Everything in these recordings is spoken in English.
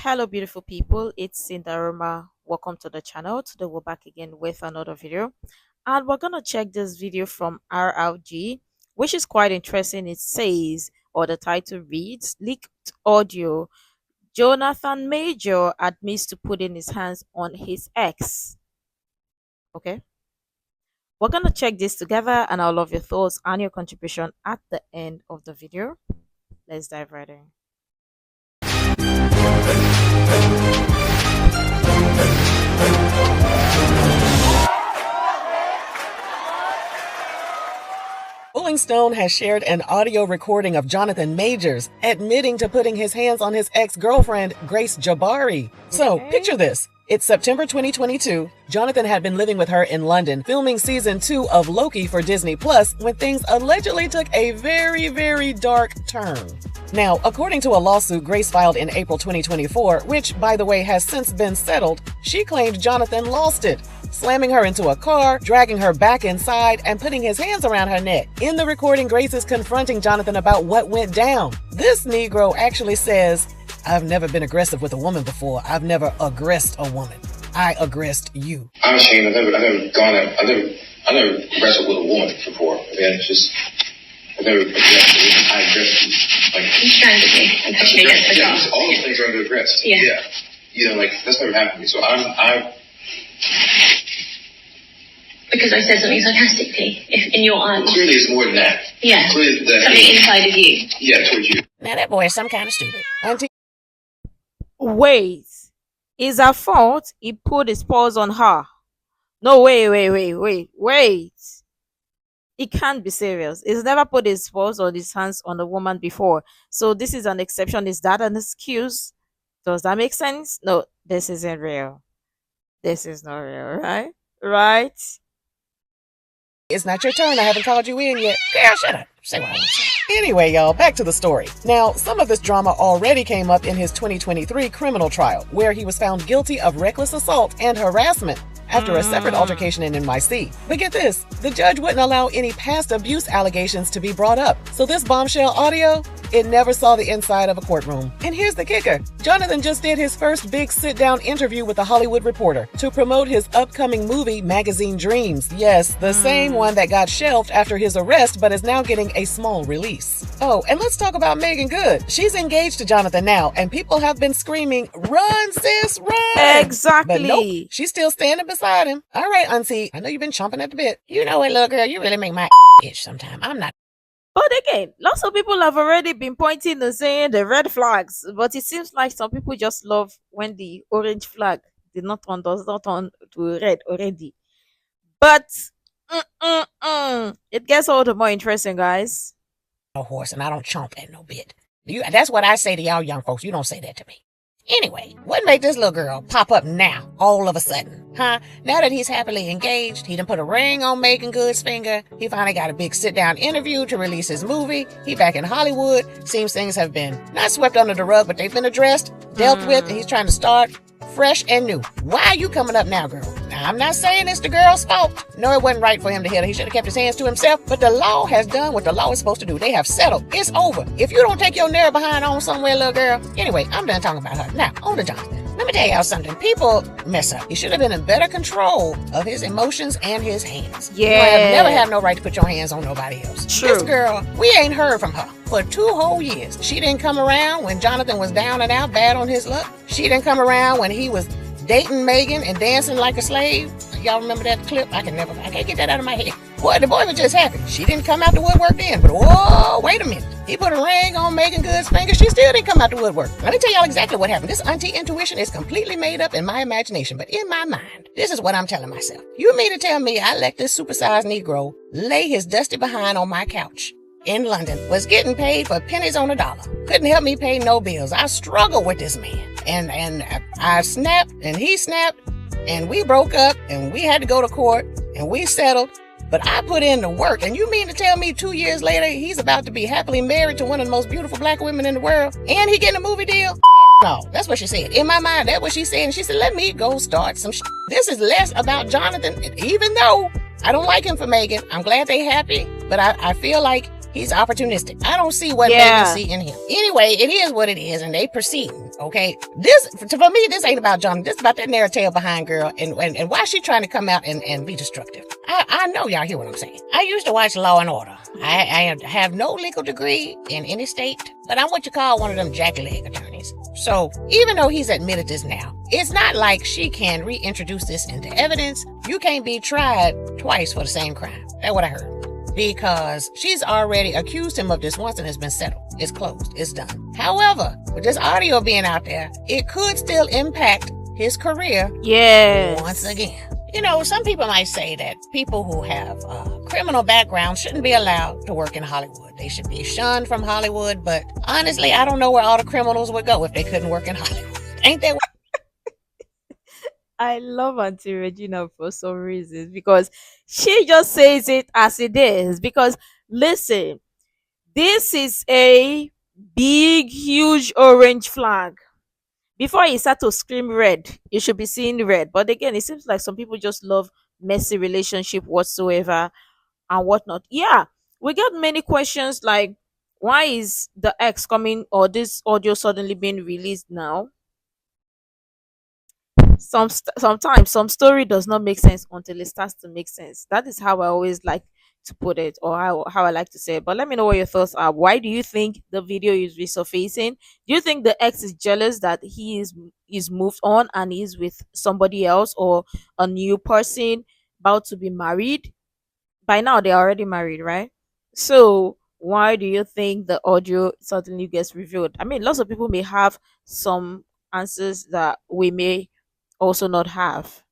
Hello beautiful people, it's Sindafam. Welcome to the channel. Today we're back again with another video, and we're gonna check this video from RRG, which is quite interesting. It says, or the title reads, leaked audio, Jonathan Major admits to putting his hands on his ex. Okay, we're gonna check this together, and I'll love your thoughts and your contribution at the end of the video. Let's dive right in. Rolling Stone has shared an audio recording of Jonathan Majors admitting to putting his hands on his ex-girlfriend, Grace Jabari. So, picture this. It's September 2022. Jonathan had been living with her in London, filming season 2 of Loki for Disney Plus, when things allegedly took a very, very dark turn. Now, according to a lawsuit Grace filed in April 2024, which, by the way, has since been settled, she claimed Jonathan lost it, slamming her into a car, dragging her back inside, and putting his hands around her neck. In the recording, Grace is confronting Jonathan about what went down. This Negro actually says, "I've never been aggressive with a woman before. I've never aggressed a woman. I aggressed you." I'm ashamed. I've never wrestled with a woman before. Man, it's just, I've never aggressed a woman. I aggressed you. Like, you strangled me and pushed me against the car. All those things are under aggressed. Yeah. You know, like, that's never happened to me. So because I said something sarcastically, if in your eyes. Clearly it's more than that. Yeah. Clearly that. Something inside of you. Yeah, towards you. Now that boy is some kind of stupid. Auntie. Wait, is her fault he put his paws on her? No, wait. He can't be serious. He's never put his paws or his hands on a woman before. So this is an exception. Is that an excuse? Does that make sense? No, this isn't real. This is not real, right? Right? It's not your turn. I haven't called you in yet. Girl, shut up. Say what I want to say. Anyway, y'all, back to the story. Now, some of this drama already came up in his 2023 criminal trial, where he was found guilty of reckless assault and harassment after a separate altercation in NYC. But get this, the judge wouldn't allow any past abuse allegations to be brought up. So this bombshell audio, it never saw the inside of a courtroom. And here's the kicker. Jonathan just did his first big sit-down interview with The Hollywood Reporter to promote his upcoming movie, Magazine Dreams. Yes, the same one that got shelved after his arrest, but is now getting a small release. Oh, and let's talk about Megan Good. She's engaged to Jonathan now, and people have been screaming, "Run, sis, run!" Exactly. But nope, she's still standing beside him. All right, auntie, I know you've been chomping at the bit. You know what, little girl, you really make my itch sometime. I'm not. But again, lots of people have already been pointing and saying the red flags, but it seems like some people just love when the orange flag does not turn to red already. But it gets all the more interesting, guys. No horse, and I don't chomp at no bit. That's what I say to y'all young folks. You don't say that to me. Anyway, what made this little girl pop up now, all of a sudden? Huh? Now that he's happily engaged, he done put a ring on Megan Good's finger. He finally got a big sit-down interview to release his movie. He back in Hollywood. Seems things have been not swept under the rug, but they've been addressed, dealt with, and he's trying to start fresh and new. Why are you coming up now, girl? Now, I'm not saying it's the girl's fault. No, it wasn't right for him to hit her. He should have kept his hands to himself. But the law has done what the law is supposed to do. They have settled. It's over. If you don't take your narrow behind on somewhere, little girl. Anyway, I'm done talking about her. Now, on to Jonathan. Let me tell y'all something. People mess up. He should have been in better control of his emotions and his hands. Yeah. You have never have no right to put your hands on nobody else. True. This girl, we ain't heard from her for 2 whole years. She didn't come around when Jonathan was down and out, bad on his luck. She didn't come around when he was dating Megan and dancing like a slave. Y'all remember that clip? I can't get that out of my head. Boy, the boy was just happy. She didn't come out the woodwork then, but whoa, wait a minute. He put a ring on Megan Good's finger. She still didn't come out the woodwork. Let me tell y'all exactly what happened. This auntie intuition is completely made up in my imagination, but in my mind, this is what I'm telling myself. You mean to tell me I let this supersized Negro lay his dusty behind on my couch in London, was getting paid for pennies on a dollar, couldn't help me pay no bills. I struggled with this man. And I snapped and he snapped and we broke up and we had to go to court and we settled. But I put in the work, and you mean to tell me 2 years later he's about to be happily married to one of the most beautiful black women in the world and he getting a movie deal? No, that's what she said. In my mind, that's what she said. And she said, let me go start some shit. This is less about Jonathan, even though I don't like him for Megan. I'm glad they happy, but I feel like He's opportunistic. I don't see what Megan Yeah. see in him. Anyway, it is what it is, and they proceeding. Okay, this for me, this ain't about John. This is about that narrative behind girl, and why she trying to come out and be destructive. I know y'all hear what I'm saying. I used to watch Law and Order. I have no legal degree in any state, but I'm what you call one of them jackleg attorneys. So even though he's admitted this now, it's not like she can reintroduce this into evidence. You can't be tried twice for the same crime. That's what I heard. Because she's already accused him of this once and it's been settled. It's closed. It's done. However, with this audio being out there, it could still impact his career Yes. once again. You know, some people might say that people who have criminal backgrounds shouldn't be allowed to work in Hollywood. They should be shunned from Hollywood. But honestly, I don't know where all the criminals would go if they couldn't work in Hollywood. Ain't that I love Auntie Regina for some reasons because she just says it as it is. Because listen, this is a big, huge orange flag. Before you start to scream red, you should be seeing red. But again, it seems like some people just love messy relationship whatsoever and whatnot. Yeah, we get many questions like, why is the ex coming or this audio suddenly being released now? Sometimes some story does not make sense until it starts to make sense. That is how I always like to put it, or how I like to say it. But let me know what your thoughts are. Why do you think the video is resurfacing? Do you think the ex is jealous that he is moved on and he's with somebody else or a new person about to be married? By now they're already married, right? So why do you think the audio suddenly gets revealed? I mean, lots of people may have some answers that we may also not have.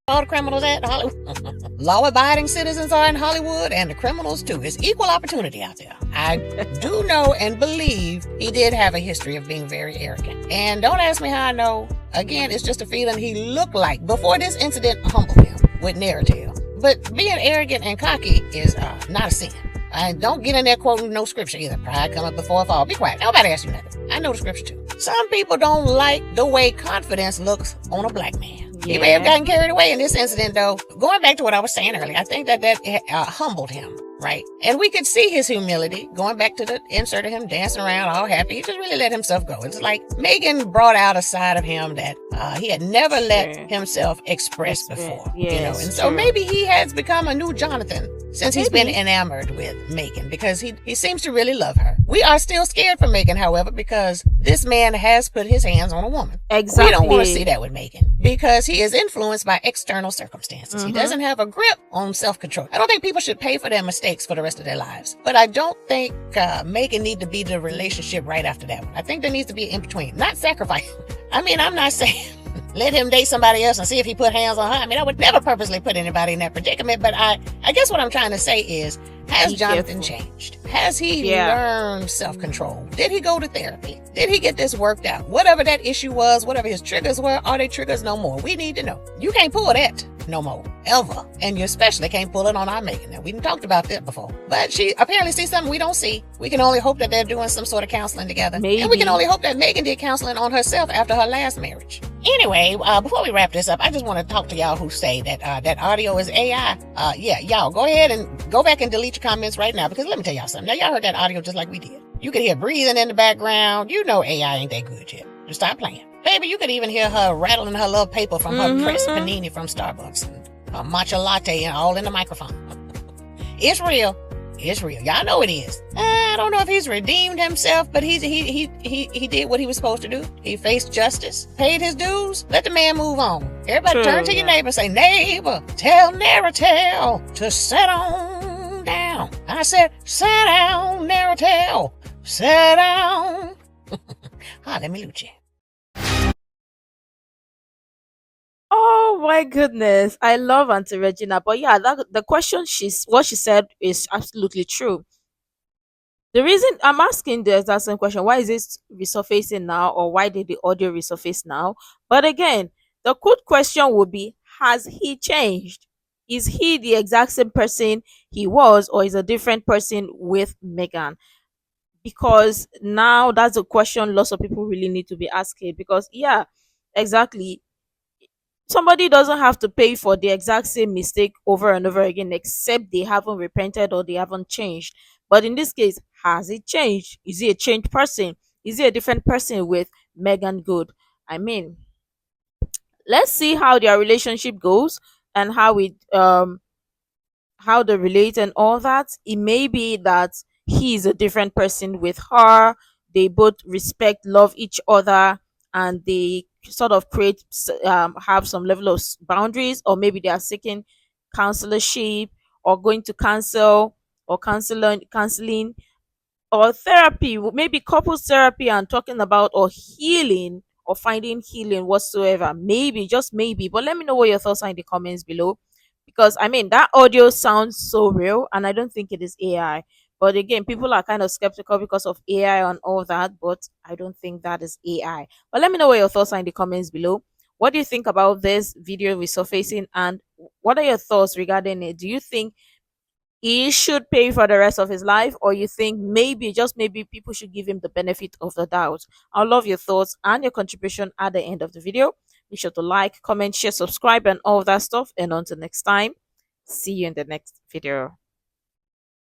all the criminals at Hollywood? Law-abiding citizens are in Hollywood, and the criminals too. It's equal opportunity out there. I do know and believe he did have a history of being very arrogant. And don't ask me how I know. Again, it's just a feeling he looked like before this incident humbled him with narrative. But being arrogant and cocky is not a sin. And don't get in there quoting no scripture either. Pride cometh before a fall. Be quiet. Nobody asked you nothing. I know the scripture too. Some people don't like the way confidence looks on a black man. He may have gotten carried away in this incident, though. Going back to what I was saying earlier, I think that humbled him, right? And we could see his humility going back to the insert of him dancing around all happy. He just really let himself go. It's like Megan brought out a side of him that he had never let himself express before. Yes, you know, and so maybe he has become a new Jonathan since he's been enamored with Megan because he seems to really love her. We are still scared for Megan, however, because this man has put his hands on a woman. Exactly. We don't want to see that with Megan because he is influenced by external circumstances. He doesn't have a grip on self-control. I don't think people should pay for their mistakes for the rest of their lives. But I don't think Megan need to be the relationship right after that one. I think there needs to be in between, not sacrifice. I mean, I'm not saying let him date somebody else and see if he put hands on her. I mean, I would never purposely put anybody in that predicament, but I guess what I'm trying to say is, has Jonathan changed? Has he learned self-control? Did he go to therapy? Did he get this worked out? Whatever that issue was, whatever his triggers were, are they triggers no more? We need to know. You can't pull that no more, ever. And you especially can't pull it on our Megan. Now, we done talked about that before. But she apparently sees something we don't see. We can only hope that they're doing some sort of counseling together. Maybe. And we can only hope that Megan did counseling on herself after her last marriage. Anyway, before we wrap this up, I just want to talk to y'all who say that that audio is AI. Y'all go ahead and go back and delete your comments right now, because let me tell y'all something. Now, y'all heard that audio just like we did. You could hear breathing in the background. You know AI ain't that good yet. Just stop playing. Baby, you could even hear her rattling her little paper from her pressed panini from Starbucks and her matcha latte and all in the microphone. It's real. It's real. Y'all know it is. I don't know if he's redeemed himself, but he did what he was supposed to do. He faced justice, paid his dues. Let the man move on. Everybody turn to your neighbor and say, neighbor, tell Narratel to sit on down. I said, sit down, Narratel. Sit down. Let me loot you. Oh my goodness, I love Auntie Regina. But yeah, the question what she said is absolutely true. The reason I'm asking the exact same question, why is this resurfacing now, or why did the audio resurface now? But again, the good question would be, has he changed? Is he the exact same person he was, or is a different person with Megan? Because now that's a question lots of people really need to be asking. Because yeah, exactly, somebody doesn't have to pay for the exact same mistake over and over again except they haven't repented or they haven't changed. But in this case, has it changed? Is he a changed person? Is he a different person with Megan Good? I mean, let's see how their relationship goes and how they relate and all that. It may be that he's a different person with her. They both respect, love each other, and they sort of have some level of boundaries, or maybe they are seeking counselorship or going to counsel or counseling or therapy, maybe couples therapy, and talking about or healing or finding healing whatsoever. Maybe, just maybe. But let me know what your thoughts are in the comments below. Because I mean that audio sounds so real and I don't think it is AI. But again, people are kind of skeptical because of AI and all that, but I don't think that is AI. But let me know what your thoughts are in the comments below. What do you think about this video resurfacing, and what are your thoughts regarding it? Do you think he should pay for the rest of his life, or you think maybe, just maybe, people should give him the benefit of the doubt? I love your thoughts and your contribution at the end of the video. Be sure to like, comment, share, subscribe, and all of that stuff. And until next time, see you in the next video.